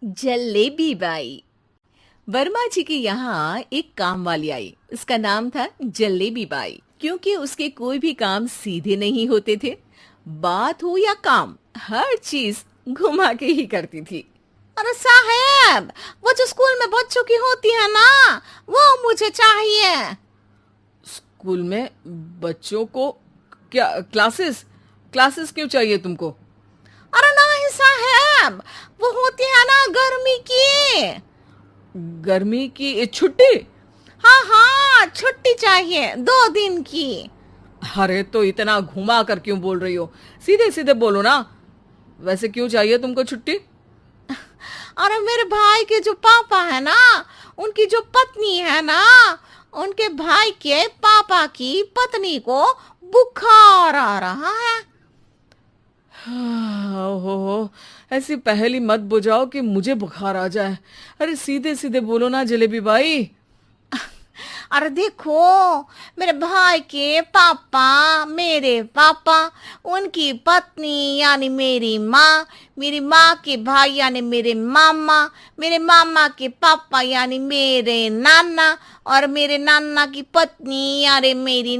Jalebi by. Verma जी के यहाँ एक काम वाली आई। उसका नाम था जलेबी बाई, क्योंकि उसके कोई भी काम सीधे नहीं होते थे। बात हो या काम, हर चीज घुमा के ही करती थी। अरे साहब, वो जो स्कूल में बच्चों की होती है ना, वो मुझे चाहिए। स्कूल में बच्चों को क्या क्लासेस क्लासेस क्यों चाहिए तुमको? अरे नहीं साहब, वो होती है ना गर्मी की। गर्मी की छुट्टी? हाँ हाँ, छुट्टी चाहिए 2 दिन की। अरे तो इतना घुमा कर क्यों बोल रही हो? सीधे सीधे बोलो ना। वैसे क्यों चाहिए तुमको छुट्टी? अरे मेरे भाई के जो पापा है ना, उनकी जो पत्नी है ना, उनके भाई के पापा की पत्नी को बुखार आ रहा है। ओहो, ऐसी पहेली मत बुझाओ कि मुझे बुखार आ जाए। अरे सीधे सीधे बोलो ना जलेबी बाई। अरे देखो, मेरे भाई के पापा, मेरे पापा, उनकी पत्नी यानी मेरी माँ के भाई यानी मेरे मामा के पापा यानी मेरे नाना, और मेरे नाना की पत्नी यानी मेरी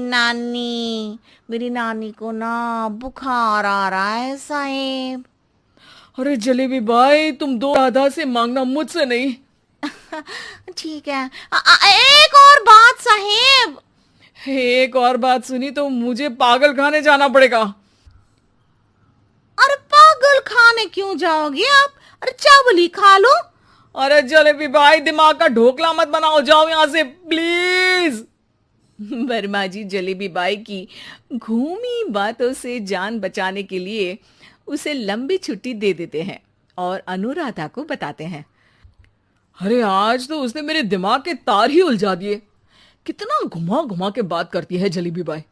नानी को ना बुखार आ रहा है साहेब। अरे जलेबी बाई, तुम दो राधा से मांगना, मुझसे नहीं। ठीक है। एक और बात साहेब। एक और बात सुनी तो मुझे पागल खाने जाना पड़ेगा। अरे पागल खाने क्यों जाओगे आप? अरे चावल ही खा लो। अरे जलेबी भाई, दिमाग का ढोकला मत बनाओ, जाओ यहां से प्लीज। वर्मा जी जलेबी बाई की घूमी बातों से जान बचाने के लिए उसे लंबी छुट्टी दे देते हैं और अनुराधा को बताते हैं। अरे आज तो उसने मेरे दिमाग के तार ही उलझा दिए। कितना घुमा घुमा के बात करती है जलेबी बाई।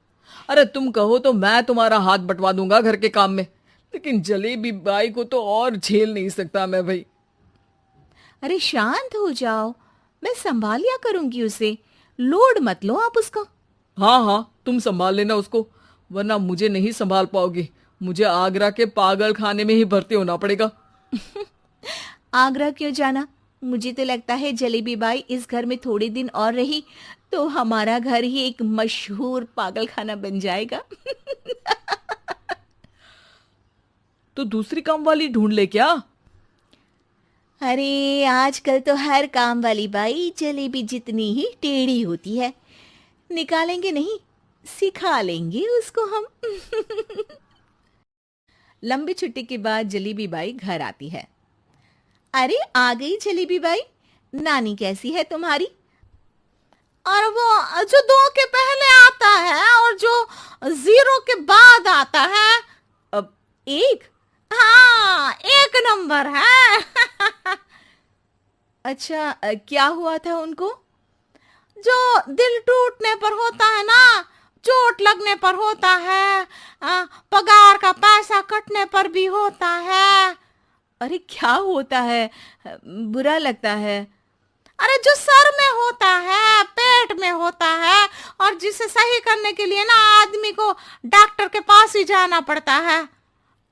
अरे तुम कहो तो मैं तुम्हारा हाथ बंटवा दूंगा घर के काम में, लेकिन जलेबी बाई को तो और झेल नहीं सकता मैं भाई। अरे शांत हो जाओ, मैं संभाल लिया करूंगी उसे। लोड मत लो आप उसका। हाँ हाँ, तुम संभाल लेना उसको, वरना मुझे नहीं संभाल पाओगी। मुझे आगरा के पागल खाने में ही भर्ती होना पड़ेगा। आगरा क्यों जाना? मुझे तो लगता है जलेबी बाई इस घर में थोड़े दिन और रही तो हमारा घर ही एक मशहूर पागल खाना बन जाएगा। तो दूसरी काम वाली ढूंढ ले क्या? अरे आजकल तो हर काम वाली बाई जलेबी जितनी ही टेढ़ी होती है। निकालेंगे नहीं, सिखा लेंगे उसको हम। लंबी छुट्टी के बाद जलेबी बाई घर आती है। अरे आ गई जलेबी बाई, नानी कैसी है तुम्हारी? और वो जो 2 के पहले आता है और जो 0 के बाद आता है। अब एक, हाँ 1 नंबर है। अच्छा, क्या हुआ था उनको? जो दिल टूटने पर होता है ना, चोट लगने पर होता है, पगार का पैसा कटने पर भी होता है। अरे क्या होता है? बुरा लगता है। अरे जो सर में होता है, पेट में होता है, और जिसे सही करने के लिए ना आदमी को डॉक्टर के पास ही जाना पड़ता है।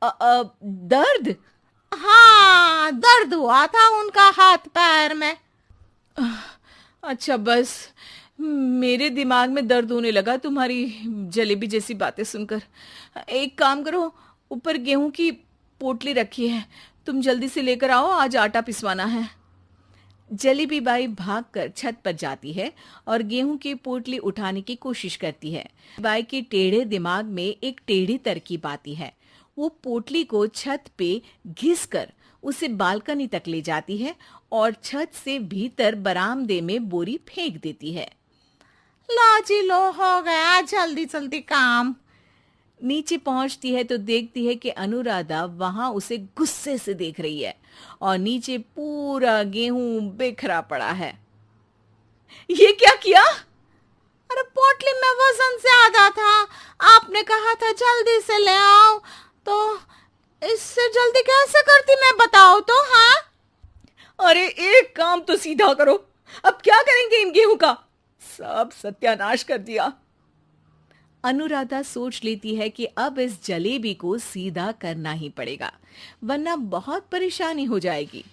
दर्द? हाँ, दर्द हुआ था उनका हाथ पैर में। अच्छा बस, मेरे दिमाग में दर्द होने लगा तुम्हारी जलेबी जैसी बातें सुनकर। एक काम करो, ऊपर गेहूं की पोटली रखी है, तुम जल्दी से लेकर आओ, आज आटा पिसवाना है। जलेबी बाई भागकर छत पर जाती है और गेहूं की पोटली उठाने की कोशिश करती है। बाई के टेढ़े दिमाग में एक टेढ़ी तरकीब आती है। वो पोटली को छत पे घिसकर उसे बालकनी तक ले जाती है और छत से भीतर बरामदे में बोरी फेंक देती है। लो जी लो, हो गया जल्दी जल्दी काम। नीचे पहुंचती है तो देखती है कि अनुराधा वहां उसे गुस्से से देख रही है और नीचे पूरा गेहूं बिखरा पड़ा है। ये क्या किया? अरे पोटली में वजन ज्यादा था, आपने कहा था जल्दी से ले आओ, तो इससे जल्दी कैसे करती मैं बताओ तो। हाँ, अरे एक काम तो सीधा करो, अब क्या करेंगे इन गेहूं का? सब सत्यानाश कर दिया। अनुराधा सोच लेती है कि अब इस जलेबी को सीधा करना ही पड़ेगा, वरना बहुत परेशानी हो जाएगी।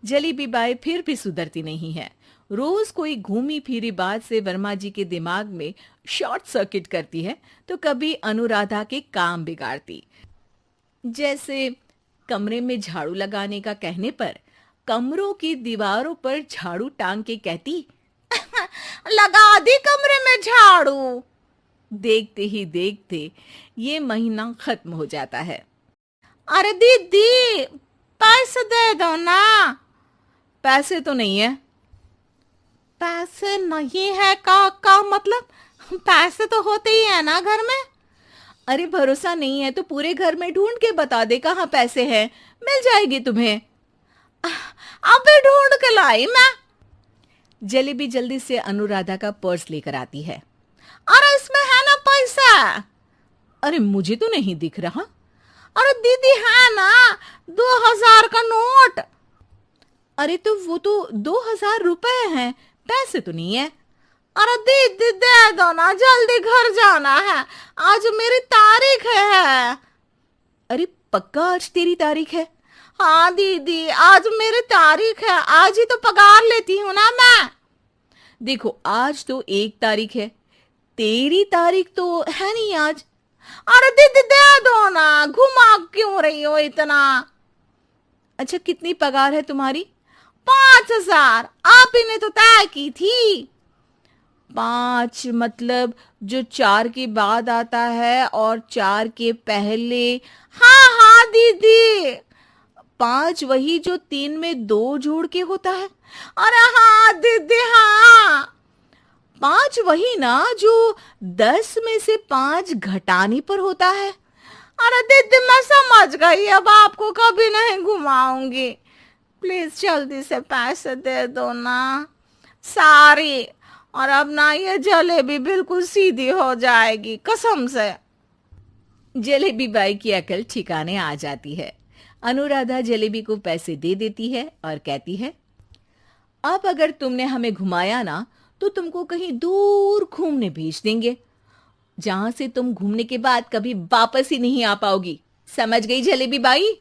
जलेबी बाई फिर भी सुधरती नहीं है। रोज कोई घूमी फिरी बात से वर्मा जी के दिमाग में शॉर्ट सर्किट करती है, तो कभी अनुराधा के काम बिगाड़ती। जैसे कमरे में झाड़ू लगाने का कहने पर कमरों की दीवारों पर झाड़ू टांग के कहती, लगा दी कमरे में झाड़ू। देखते ही देखते ये महीना खत्म हो जाता है। अरे दीदी, पैसे दे दो ना। पैसे तो नहीं है। पैसे नहीं है का मतलब? पैसे तो होते ही है ना घर में। अरे भरोसा नहीं है तो पूरे घर में ढूंढ के बता दे कहाँ पैसे हैं, मिल जाएगी तुम्हें। अबे ढूंढ के लाई मैं। जलेबी जल्दी से अनुराधा का पर्स लेकर आती है। अरे इसमें है ना पैसा। अरे मुझे तो नहीं दिख रहा। अरे दीदी है ना, 2000 का नोट। अरे तो वो तो 2000 रुपए हैं, पैसे तो नहीं है। अरे दीदी दे दो ना, जल्दी घर जाना है, आज मेरी तारीख है। अरे पक्का आज तेरी तारीख है? हाँ दीदी, आज मेरी तारीख है, आज ही तो पगार लेती हूँ ना मैं। देखो आज तो 1 तारीख है, तेरी तारीख तो है नहीं आज। अरे दीदी दे दो ना, घुमा क्यों रही हो इतना? अच्छा कितनी पगार है तुम्हारी? 5000, आप ही ने तो तय की थी। 5 मतलब जो 4 के बाद आता है और 4 के पहले। हाँ हाँ दीदी। 5 वही जो 3 में 2 जोड़ के होता है। अरे हाँ दीदी हाँ। 5 वही ना जो 10 में से 5 घटाने पर होता है। अरे दीदी मैं समझ गई, अब आपको कभी नहीं घुमाऊंगी। प्लीज जल्दी से पैसे दे दो ना, सारी। और अब ना ये जलेबी बिल्कुल सीधी हो जाएगी कसम से। जलेबी बाई की अकल ठिकाने आ जाती है। अनुराधा जलेबी को पैसे दे देती है और कहती है, अब अगर तुमने हमें घुमाया ना तो तुमको कहीं दूर घूमने भेज देंगे, जहां से तुम घूमने के बाद कभी वापस ही नहीं आ पाओगी। समझ गई जलेबी बाई?